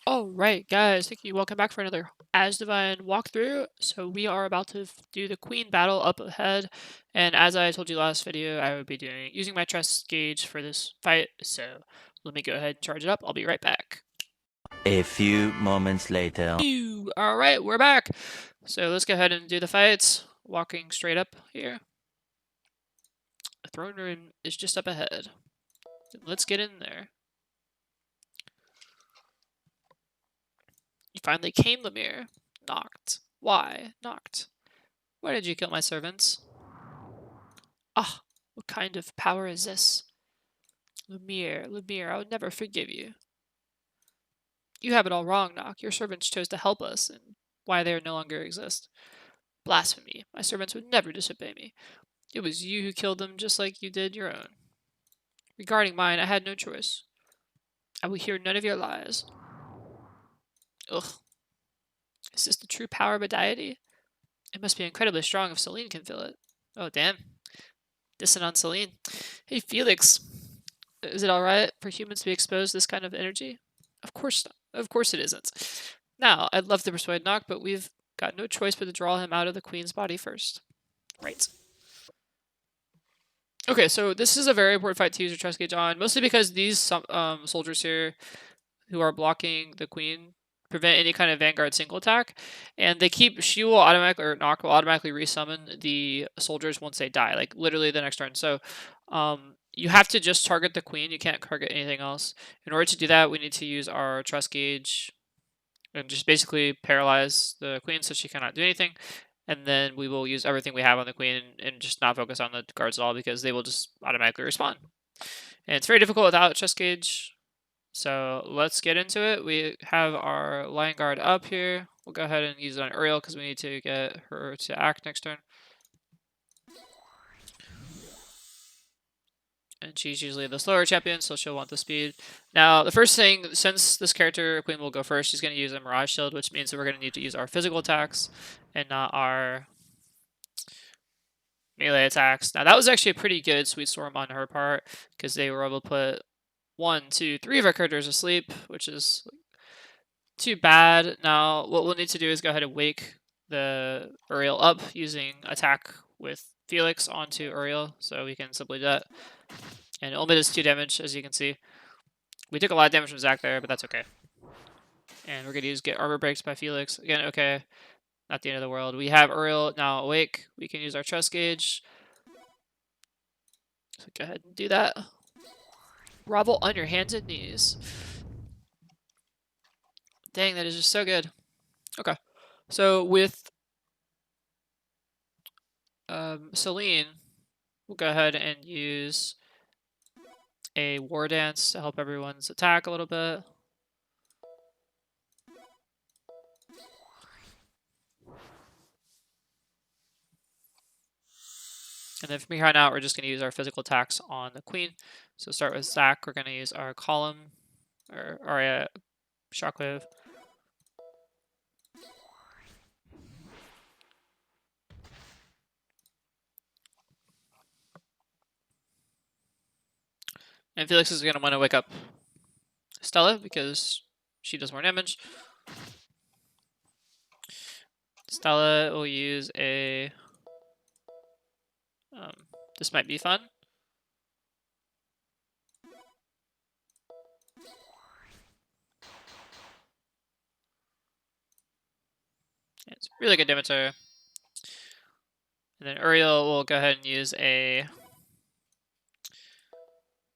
Alright guys, thank you. Welcome back for another Asdivine walkthrough. So we are about to do the queen battle up ahead, and as I told you last video, I would be using my trust gauge for this fight, so let me go ahead and charge it up. I'll be right back. A few moments later. Alright, we're back. So let's go ahead and do the fights. Walking straight up here. The throne room is just up ahead. Let's get in there. You finally came, Lemire. Knocked. Why? Knocked. Why did you kill my servants? Ah, what kind of power is this? Lemire, I would never forgive you. You have it all wrong, Nock. Your servants chose to help us, and why they no longer exist. Blasphemy. My servants would never disobey me. It was you who killed them just like you did your own. Regarding mine, I had no choice. I will hear none of your lies. Ugh. Is this the true power of a deity? It must be incredibly strong if Celine can feel it. Oh, damn. Dissing on Celine. Hey, Felix. Is it alright for humans to be exposed to this kind of energy? Of course not. Of course it isn't. Now, I'd love to persuade Nock, but we've got no choice but to draw him out of the queen's body first. Right. Okay, so this is a very important fight to use your trust gauge on, mostly because these soldiers here who are blocking the queen prevent any kind of vanguard single attack, and she will automatically, or Nock will automatically resummon the soldiers once they die, like literally the next turn. So you have to just target the queen, you can't target anything else. In order to do that, we need to use our trust gauge and just basically paralyze the queen so she cannot do anything. And then we will use everything we have on the queen and just not focus on the guards at all because they will just automatically respawn. And it's very difficult without trust gauge. So let's get into it. We have our line guard up here. We'll go ahead and use it on Uriel because we need to get her to act next turn. And she's usually the slower champion, so she'll want the speed. Now, the first thing, since this character, Queen, will go first, she's going to use a Mirage Shield, which means that we're going to need to use our physical attacks and not our melee attacks. Now, that was actually a pretty good Sweet Storm on her part, because they were able to put 1, 2, 3 of our characters asleep, which is too bad. Now, what we'll need to do is go ahead and wake the Uriel up using attack with Felix onto Uriel, so we can simply do that. And it only does 2 damage, as you can see. We took a lot of damage from Zac there, but that's okay. And we're going to use Get Armor Breaks by Felix. Again, okay. Not the end of the world. We have Uriel now awake. We can use our Trust Gauge. So go ahead and do that. Grovel on your hands and knees. Dang, that is just so good. Okay. So with Celine, we'll go ahead and use a War Dance to help everyone's attack a little bit. And then from here on out, we're just going to use our physical attacks on the queen. So start with Zac, we're going to use our column, or our shockwave. And Felix is going to want to wake up Stella because she does more damage. Stella will use a... this might be fun. It's really good damage there. And then Uriel will go ahead and use a...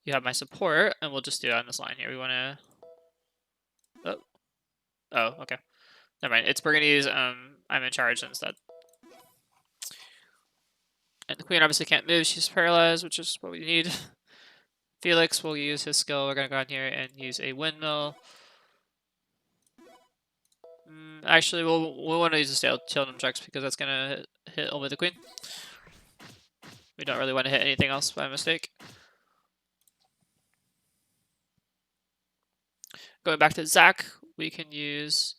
You have my support, and we'll just do it on this line here. We want to... Oh, okay. Never mind. We're going to use I'm in charge instead. And the queen obviously can't move. She's paralyzed, which is what we need. Felix will use his skill. We're going to go on here and use a windmill. Actually, we'll want to use the Tildum checks because that's going to hit only the queen. We don't really want to hit anything else by mistake. Going back to Zac, we can use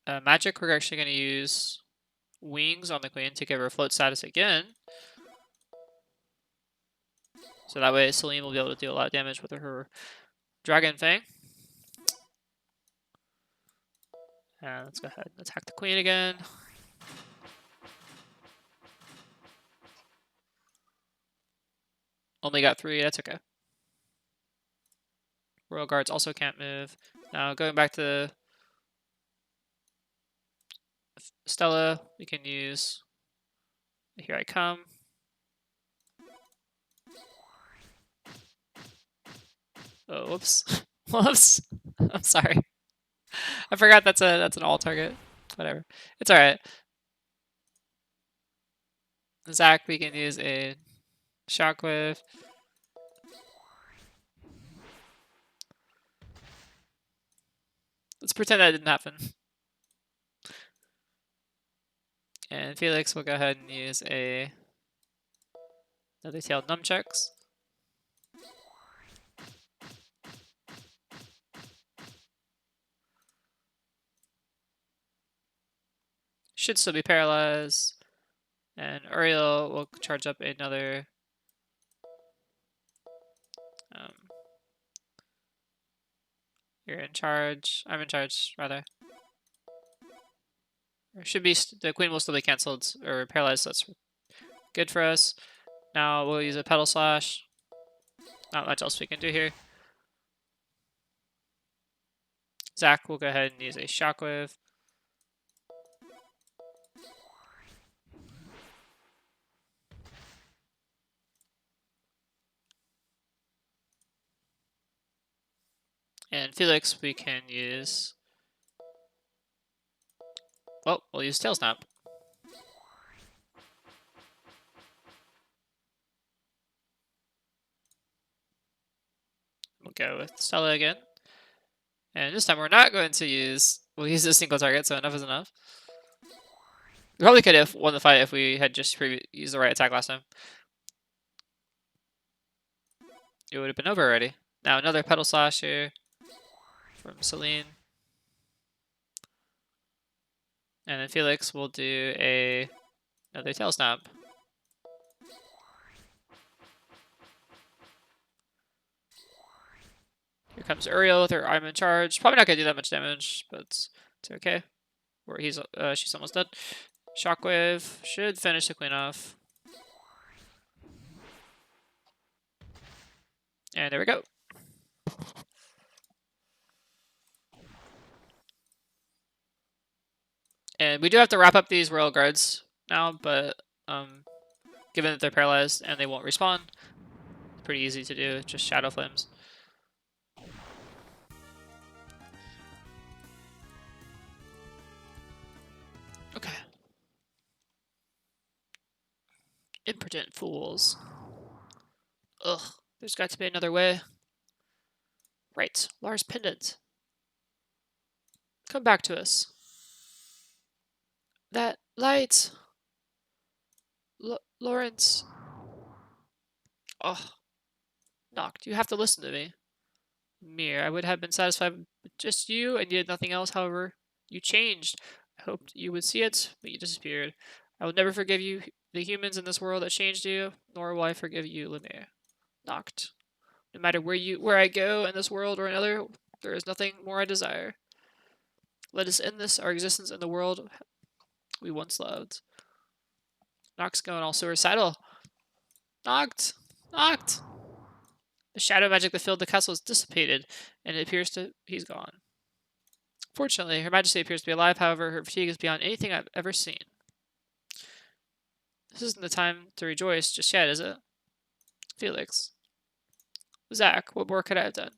magic. We're actually going to use wings on the queen to give her float status again. So that way Celine will be able to do a lot of damage with her Dragon Fang. And let's go ahead and attack the queen again. Only got 3, that's okay. Royal Guards also can't move. Now going back to Stella, we can use Here I Come. Oh, whoops. Whoops. I'm sorry. I forgot that's an all target. Whatever. It's alright. Zach, we can use a Shockwave. Let's pretend that didn't happen. And Felix will go ahead and use another tailed nunchucks. Should still be paralyzed. And Uriel will charge up another you're in charge. I'm in charge, rather. Or should be the queen will still be cancelled or paralyzed. So that's good for us. Now we'll use a pedal slash. Not much else we can do here. Zach will go ahead and use a shockwave. And Felix, we can use. Well, we'll use Tail Snap. We'll go with Stella again. And this time we're not going to use. We'll use a single target, so enough is enough. We probably could have won the fight if we had just used the right attack last time. It would have been over already. Now another pedal slash here from Celine. And then Felix will do another tail snap. Here comes Uriel with her I'm in charge. Probably not gonna do that much damage, but it's okay. Or she's almost dead. Shockwave should finish the queen off. And there we go. And we do have to wrap up these royal guards now, but given that they're paralyzed and they won't respawn, it's pretty easy to do. Just Shadow Flames. Okay. Impotent fools. Ugh, there's got to be another way. Right, Lars Pendant. Come back to us. That light. Lawrence. Oh. Knocked. You have to listen to me. Mir, I would have been satisfied with just you and needed nothing else, however. You changed. I hoped you would see it, but you disappeared. I will never forgive you, the humans in this world that changed you, nor will I forgive you, Lemire. Knocked. No matter where I go in this world or another, there is nothing more I desire. Let us end our existence in the world we once loved. Nock's going all suicidal. Knocked! Knocked! The shadow magic that filled the castle is dissipated, and it appears he's gone. Fortunately, Her Majesty appears to be alive, however, her fatigue is beyond anything I've ever seen. This isn't the time to rejoice just yet, is it? Felix. Zach, what more could I have done?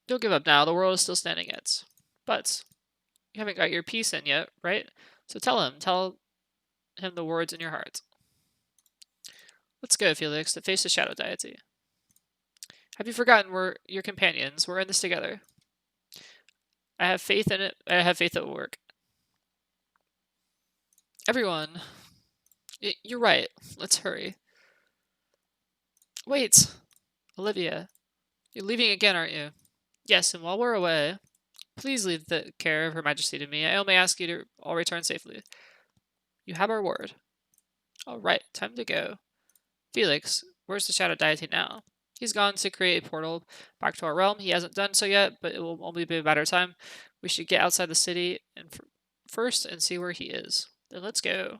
Don't give up now, the world is still standing yet. But, you haven't got your piece in yet, right? So tell him the words in your heart. Let's go, Felix, to face the shadow deity. Have you forgotten we're your companions? We're in this together. I have faith in it. I have faith it will work. Everyone. You're right. Let's hurry. Wait. Olivia. You're leaving again, aren't you? Yes, and while we're away, please leave the care of Her Majesty to me. I only ask you to all return safely. You have our word. All right, time to go. Felix, where's the shadow deity now? He's gone to create a portal back to our realm. He hasn't done so yet, but it will only be a matter of time. We should get outside the city and first and see where he is. Then let's go.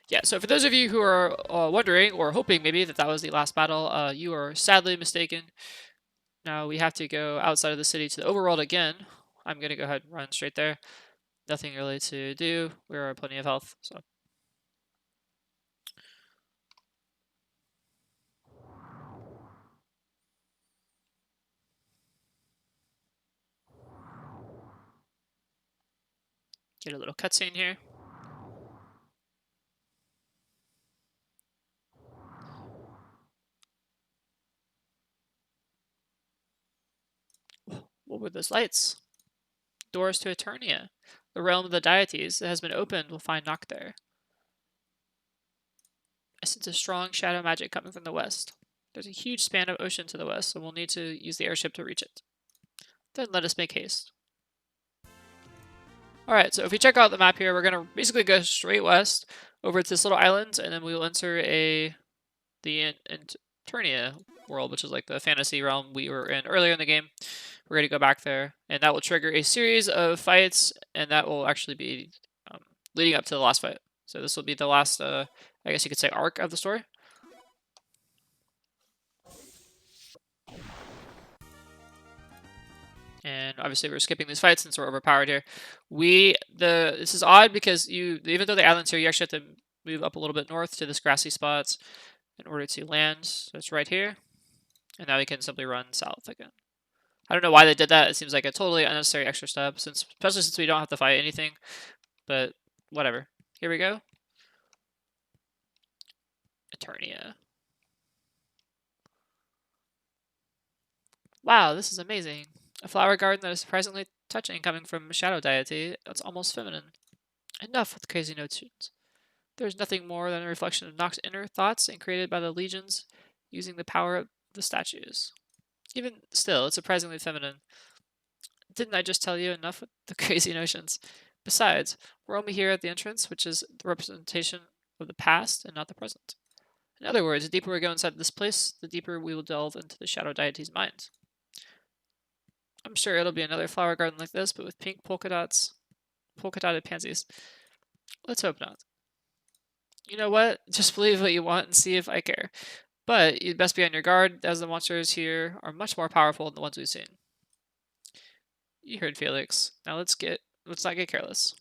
Yeah, so for those of you who are wondering or hoping maybe that was the last battle, you are sadly mistaken. Now we have to go outside of the city to the overworld again. I'm going to go ahead and run straight there. Nothing really to do. We are plenty of health, so. Get a little cutscene here. What were those lights? Doors to Eternia, the realm of the deities that has been opened. We'll find Noct there. I sense a strong shadow magic coming from the west. There's a huge span of ocean to the west, so we'll need to use the airship to reach it. Then let us make haste. Alright, so if we check out the map here, we're going to basically go straight west over to this little island, and then we will enter the Eternia world, which is like the fantasy realm we were in earlier in the game. We're going to go back there, and that will trigger a series of fights, and that will actually be leading up to the last fight. So this will be the last, I guess you could say, arc of the story. And obviously we're skipping these fights since we're overpowered here. This is odd because even though the island's here, you actually have to move up a little bit north to this grassy spot in order to land. So it's right here. And now we can simply run south again. I don't know why they did that. It seems like a totally unnecessary extra step, especially since we don't have to fight anything. But whatever. Here we go. Eternia. Wow, this is amazing. A flower garden that is surprisingly touching coming from a shadow deity that's almost feminine. Enough with crazy notions. There's nothing more than a reflection of Noct's inner thoughts and created by the legions using the power of the statues. Even still, it's surprisingly feminine. Didn't I just tell you enough with the crazy notions? Besides, we're only here at the entrance, which is the representation of the past and not the present. In other words, the deeper we go inside this place, the deeper we will delve into the shadow deity's mind. I'm sure it'll be another flower garden like this, but with pink polka-dotted pansies. Let's hope not. You know what? Just believe what you want and see if I care. But you'd best be on your guard, as the monsters here are much more powerful than the ones we've seen. You heard Felix. Now let's not get careless.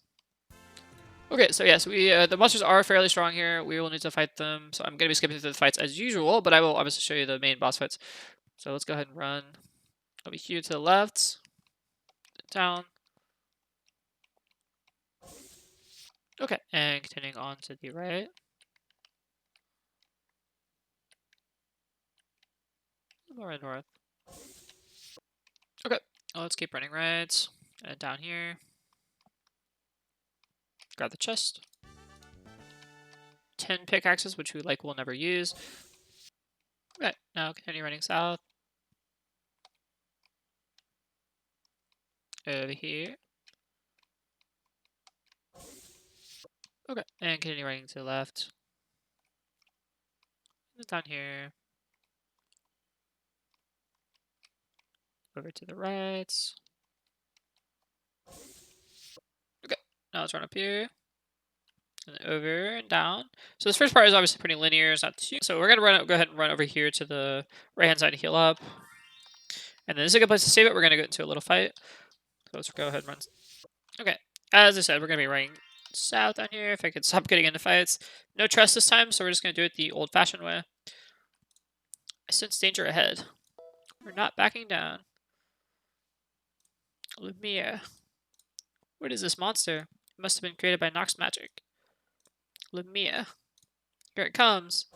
Okay, so yes, the monsters are fairly strong here. We will need to fight them. So I'm going to be skipping through the fights as usual, but I will obviously show you the main boss fights. So let's go ahead and run. I'll be here to the left, down. Okay, and continuing on to the right. More north. Okay, let's keep running right. And down here. Grab the chest. 10 pickaxes, which will never use. Okay, now continue running south. Over here. Okay, and continue running to the left. And down here. Over to the right. Okay, now let's run up here. And over and down. So this first part is obviously pretty linear. It's not too. So we're gonna go ahead and run over here to the right hand side to heal up. And then this is a good place to save it. We're gonna go into a little fight. So let's go ahead and run. Okay, as I said, we're gonna be running south down here. If I could stop getting into fights. No trust this time, so we're just gonna do it the old-fashioned way. I sense danger ahead. We're not backing down. Lumia. What is this monster? It must have been created by Nox magic. Lumia. Here it comes.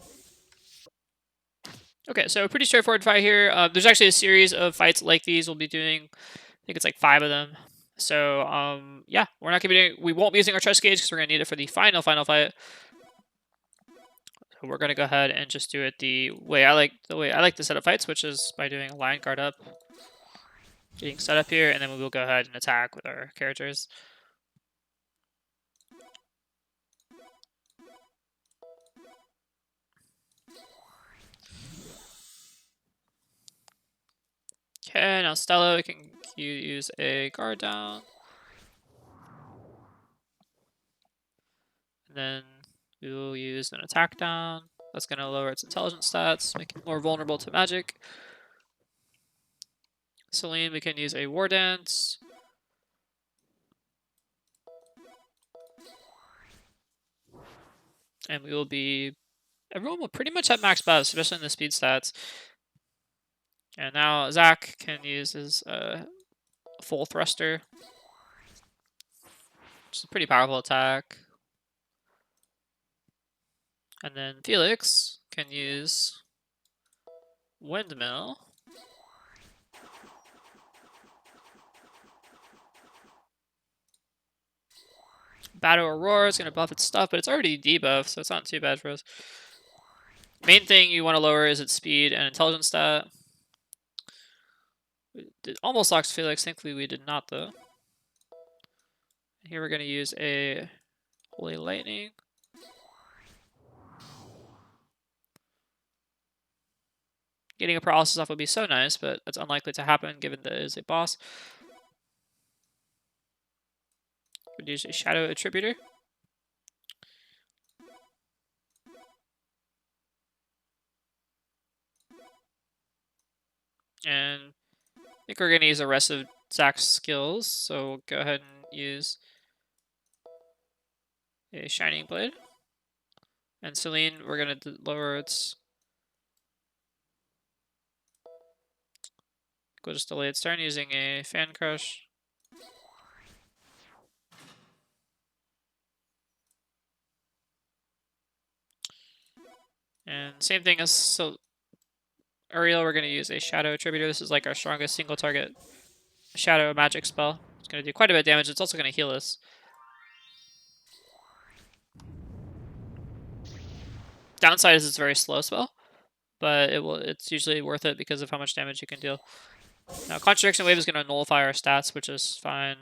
Okay, so pretty straightforward fight here. There's actually a series of fights like these we'll be doing. I think it's like 5 of them. So, yeah, we won't be using our trust gauge because we're gonna need it for the final fight. So we're gonna go ahead and just do it the way I like to set up fights, which is by doing a line guard up, getting set up here, and then we will go ahead and attack with our characters. Okay, now Stella, we can use a guard down. And then we will use an attack down. That's going to lower its intelligence stats, make it more vulnerable to magic. Celine, we can use a War Dance. And we will be... Everyone will pretty much have max buffs, especially in the speed stats. And now Zach can use his full thruster, which is a pretty powerful attack. And then Felix can use Windmill. Battle Aurora is going to buff its stuff, but it's already debuffed, so it's not too bad for us. Main thing you want to lower is its speed and intelligence stat. It almost locks Felix. Thankfully, we did not, though. Here we're going to use a Holy Lightning. Getting a paralysis off would be so nice, but it's unlikely to happen given that it is a boss. We'd use a Shadow Attributor. And I think we're going to use the rest of Zach's skills, so we'll go ahead and use a Shining Blade. And Celine, we're going to lower its... We'll just delay its turn using a Fan Crush. And same thing as Ariel, we're going to use a Shadow Attributor. This is like our strongest single target Shadow magic spell. It's going to do quite a bit of damage. It's also going to heal us. Downside is it's a very slow spell, but it's usually worth it because of how much damage you can deal. Now, Contradiction Wave is going to nullify our stats, which is fine.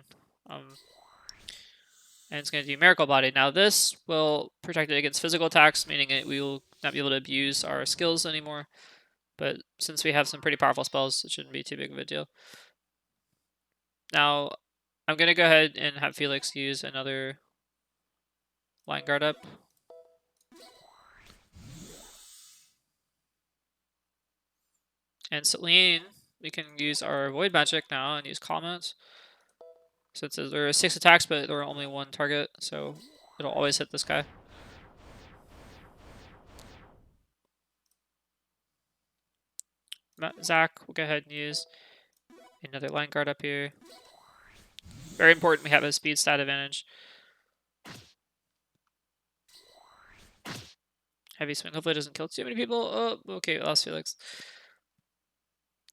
And it's going to do Miracle Body. Now, this will protect it against physical attacks, meaning we will not be able to abuse our skills anymore. But since we have some pretty powerful spells, it shouldn't be too big of a deal. Now, I'm going to go ahead and have Felix use another Line Guard up. And Celine, we can use our Void Magic now and use Comments. So there are 6 attacks, but there are only 1 target, so it'll always hit this guy. Zach, we'll go ahead and use another Line Guard up here. Very important we have a speed stat advantage. Heavy Swing, hopefully it doesn't kill too many people. Oh, okay, we lost Felix.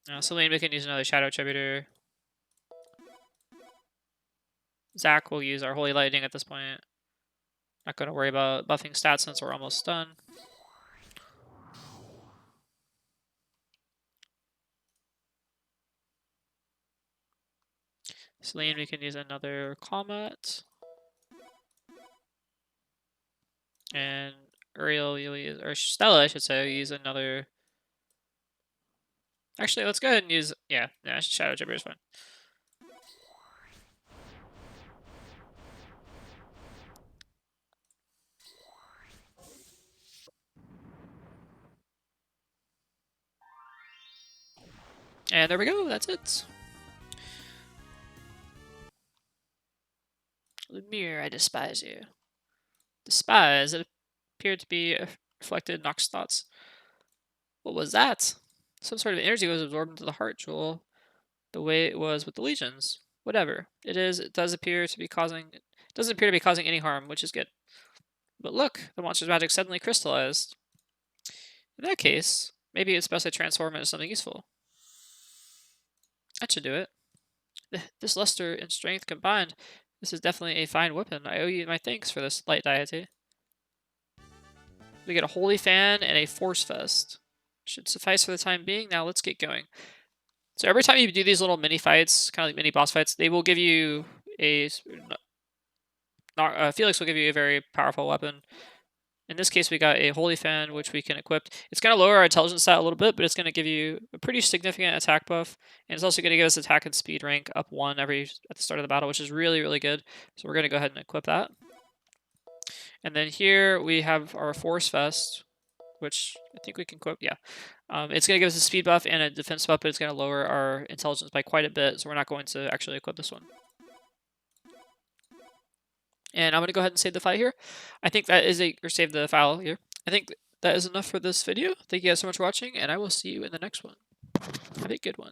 Now Celine, we can use another Shadow Attributor. Zach will use our Holy Lightning at this point. Not going to worry about buffing stats since we're almost done. Celine, we can use another Comet. And Uriel, you'll use, or Stella, I should say, will use another... Actually, let's go ahead and use... Yeah, Shadow Attributor is fine. And there we go, that's it. Lemire, I despise you. Despise, it appeared to be reflected Nox thoughts. What was that? Some sort of energy was absorbed into the heart jewel, the way it was with the legions. Whatever it is, it doesn't appear to be causing any harm, which is good. But look, the monster's magic suddenly crystallized. In that case, maybe it's best I transform it into something useful. That should do it. This luster and strength combined, this is definitely a fine weapon. I owe you my thanks for this light deity. We get a Holy Fan and a Force Fest. Should suffice for the time being. Now let's get going. So every time you do these little mini fights, kind of like mini boss fights, they will give you a... Felix will give you a very powerful weapon. In this case, we got a Holy Fan, which we can equip. It's going to lower our intelligence stat a little bit, but it's going to give you a pretty significant attack buff. And it's also going to give us attack and speed rank up 1 at the start of the battle, which is really, really good. So we're going to go ahead and equip that. And then here we have our Force Vest, which I think we can equip. Yeah. It's going to give us a speed buff and a defense buff, but it's going to lower our intelligence by quite a bit. So we're not going to actually equip this one. And I'm going to go ahead and save the file here. I think that is or save the file here. I think that is enough for this video. Thank you guys so much for watching, and I will see you in the next one. Have a good one.